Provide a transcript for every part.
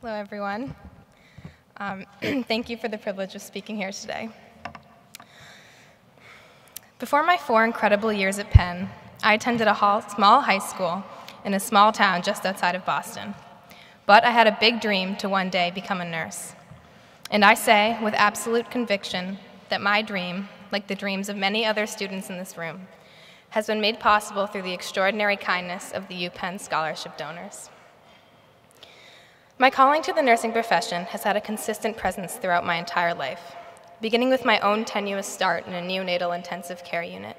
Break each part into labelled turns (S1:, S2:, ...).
S1: Hello, everyone. Thank you for the privilege of speaking here today. Before my 4 incredible years at Penn, I attended a small high school in a small town just outside of Boston. But I had a big dream to one day become a nurse. And I say with absolute conviction that my dream, like the dreams of many other students in this room, has been made possible through the extraordinary kindness of the UPenn scholarship donors. My calling to the nursing profession has had a consistent presence throughout my entire life, beginning with my own tenuous start in a neonatal intensive care unit.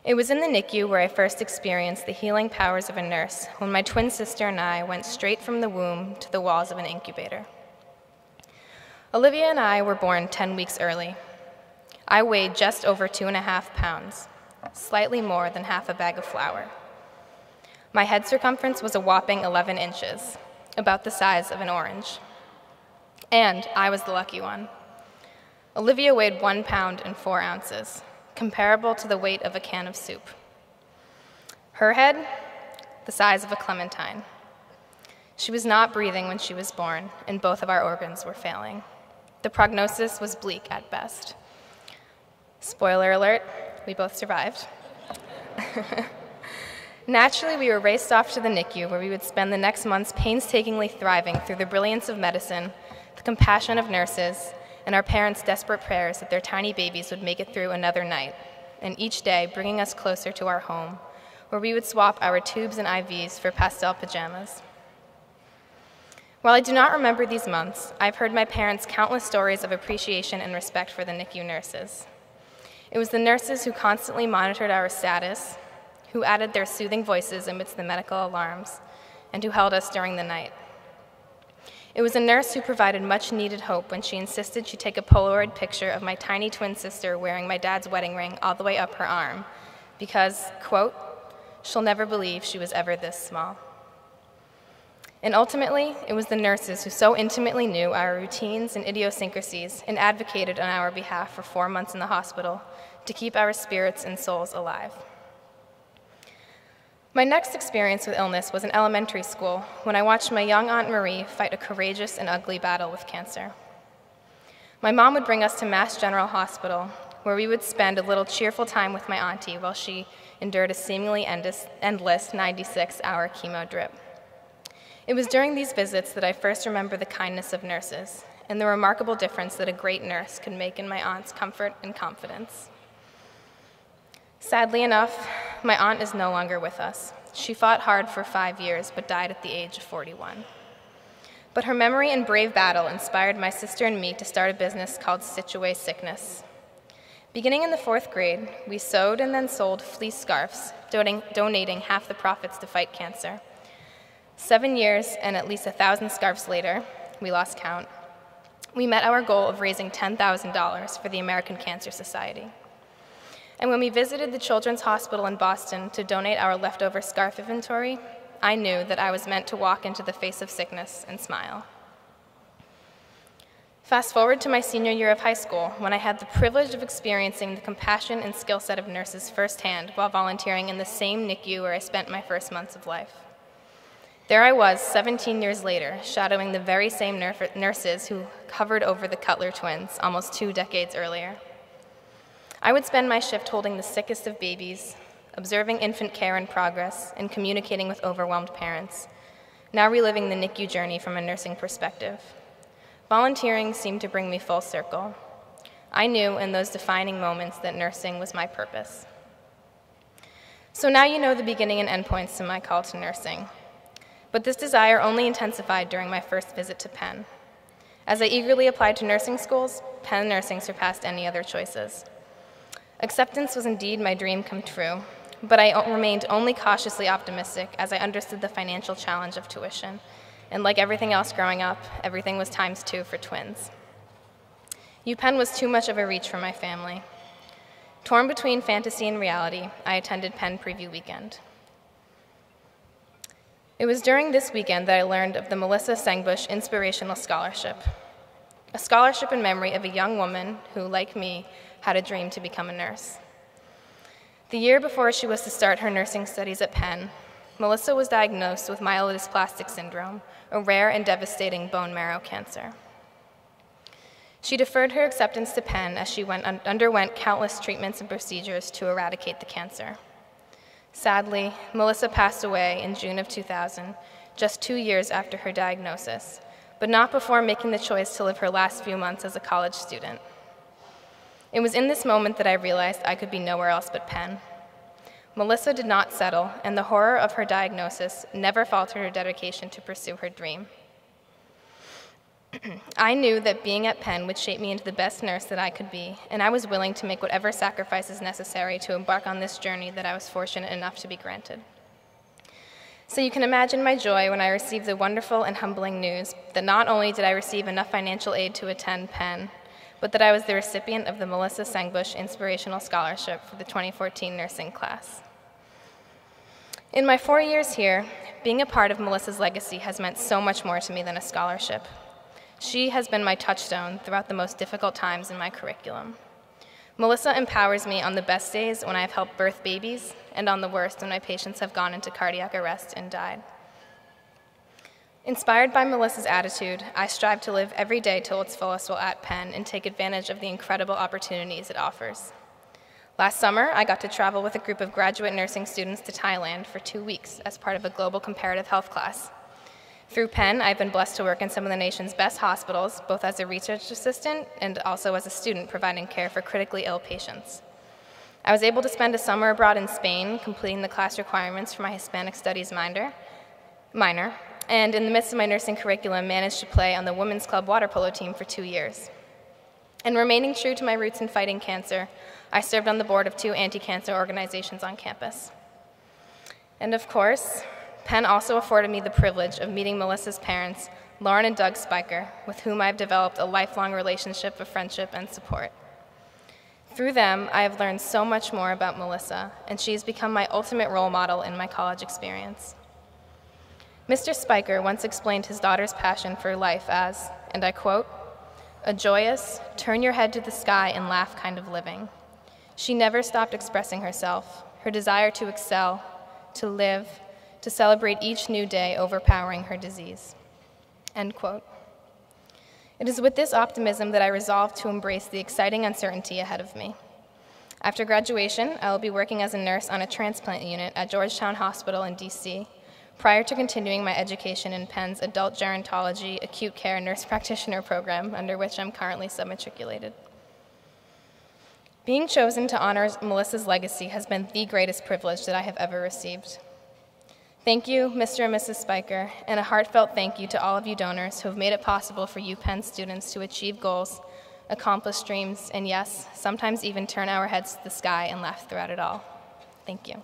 S1: It was in the NICU where I first experienced the healing powers of a nurse when my twin sister and I went straight from the womb to the walls of an incubator. Olivia and I were born 10 weeks early. I weighed just over 2.5 pounds, slightly more than half a bag of flour. My head circumference was a whopping 11 inches, about the size of an orange. And I was the lucky one. Olivia weighed 1 pound and 4 ounces, comparable to the weight of a can of soup. Her head, the size of a clementine. She was not breathing when she was born, and both of our organs were failing. The prognosis was bleak at best. Spoiler alert, we both survived. Naturally, we were raced off to the NICU, where we would spend the next months painstakingly thriving through the brilliance of medicine, the compassion of nurses, and our parents' desperate prayers that their tiny babies would make it through another night, and each day bringing us closer to our home, where we would swap our tubes and IVs for pastel pajamas. While I do not remember these months, I've heard my parents' countless stories of appreciation and respect for the NICU nurses. It was the nurses who constantly monitored our status, who added their soothing voices amidst the medical alarms, and who held us during the night. It was a nurse who provided much-needed hope when she insisted she take a Polaroid picture of my tiny twin sister wearing my dad's wedding ring all the way up her arm, because, quote, she'll never believe she was ever this small. And ultimately, it was the nurses who so intimately knew our routines and idiosyncrasies and advocated on our behalf for 4 months in the hospital to keep our spirits and souls alive. My next experience with illness was in elementary school when I watched my young Aunt Marie fight a courageous and ugly battle with cancer. My mom would bring us to Mass General Hospital, where we would spend a little cheerful time with my auntie while she endured a seemingly endless 96-hour chemo drip. It was during these visits that I first remember the kindness of nurses and the remarkable difference that a great nurse could make in my aunt's comfort and confidence. Sadly enough, my aunt is no longer with us. She fought hard for 5 years, but died at the age of 41. But her memory and brave battle inspired my sister and me to start a business called Stitch-Away Sickness. Beginning in the 4th grade, we sewed and then sold fleece scarves, donating half the profits to fight cancer. 7 years and at least 1,000 scarves later, we lost count, we met our goal of raising $10,000 for the American Cancer Society. And when we visited the Children's Hospital in Boston to donate our leftover scarf inventory, I knew that I was meant to walk into the face of sickness and smile. Fast forward to my senior year of high school, when I had the privilege of experiencing the compassion and skill set of nurses firsthand while volunteering in the same NICU where I spent my first months of life. There I was, 17 years later, shadowing the very same nurses who hovered over the Cutler twins almost 2 decades earlier. I would spend my shift holding the sickest of babies, observing infant care in progress, and communicating with overwhelmed parents, now reliving the NICU journey from a nursing perspective. Volunteering seemed to bring me full circle. I knew in those defining moments that nursing was my purpose. So now you know the beginning and endpoints to my call to nursing. But this desire only intensified during my first visit to Penn. As I eagerly applied to nursing schools, Penn nursing surpassed any other choices. Acceptance was indeed my dream come true, but I remained only cautiously optimistic as I understood the financial challenge of tuition. And like everything else growing up, everything was ×2 for twins. UPenn was too much of a reach for my family. Torn between fantasy and reality, I attended Penn Preview Weekend. It was during this weekend that I learned of the Melissa Sengbush Inspirational Scholarship, a scholarship in memory of a young woman who, like me, had a dream to become a nurse. The year before she was to start her nursing studies at Penn, Melissa was diagnosed with myelodysplastic syndrome, a rare and devastating bone marrow cancer. She deferred her acceptance to Penn as she underwent countless treatments and procedures to eradicate the cancer. Sadly, Melissa passed away in June of 2000, just 2 years after her diagnosis, but not before making the choice to live her last few months as a college student. It was in this moment that I realized I could be nowhere else but Penn. Melissa did not settle, and the horror of her diagnosis never faltered her dedication to pursue her dream. I knew that being at Penn would shape me into the best nurse that I could be, and I was willing to make whatever sacrifices necessary to embark on this journey that I was fortunate enough to be granted. So you can imagine my joy when I received the wonderful and humbling news that not only did I receive enough financial aid to attend Penn, but that I was the recipient of the Melissa Sengbush Inspirational Scholarship for the 2014 nursing class. In my 4 years here, being a part of Melissa's legacy has meant so much more to me than a scholarship. She has been my touchstone throughout the most difficult times in my curriculum. Melissa empowers me on the best days when I have helped birth babies, and on the worst when my patients have gone into cardiac arrest and died. Inspired by Melissa's attitude, I strive to live every day till its fullest while at Penn and take advantage of the incredible opportunities it offers. Last summer, I got to travel with a group of graduate nursing students to Thailand for 2 weeks as part of a global comparative health class. Through Penn, I've been blessed to work in some of the nation's best hospitals, both as a research assistant and also as a student providing care for critically ill patients. I was able to spend a summer abroad in Spain, completing the class requirements for my Hispanic Studies minor, and in the midst of my nursing curriculum, managed to play on the Women's Club water polo team for 2 years. And remaining true to my roots in fighting cancer, I served on the board of 2 anti-cancer organizations on campus. And of course, Penn also afforded me the privilege of meeting Melissa's parents, Lauren and Doug Spiker, with whom I have developed a lifelong relationship of friendship and support. Through them, I have learned so much more about Melissa, and she has become my ultimate role model in my college experience. Mr. Spiker once explained his daughter's passion for life as, and I quote, "a joyous, turn your head to the sky and laugh kind of living. She never stopped expressing herself, her desire to excel, to live, to celebrate each new day overpowering her disease." End quote. It is with this optimism that I resolved to embrace the exciting uncertainty ahead of me. After graduation, I will be working as a nurse on a transplant unit at Georgetown Hospital in DC, prior to continuing my education in Penn's Adult Gerontology Acute Care Nurse Practitioner program, under which I'm currently submatriculated. Being chosen to honor Melissa's legacy has been the greatest privilege that I have ever received. Thank you, Mr. and Mrs. Spiker, and a heartfelt thank you to all of you donors who have made it possible for you Penn students to achieve goals, accomplish dreams, and yes, sometimes even turn our heads to the sky and laugh throughout it all. Thank you.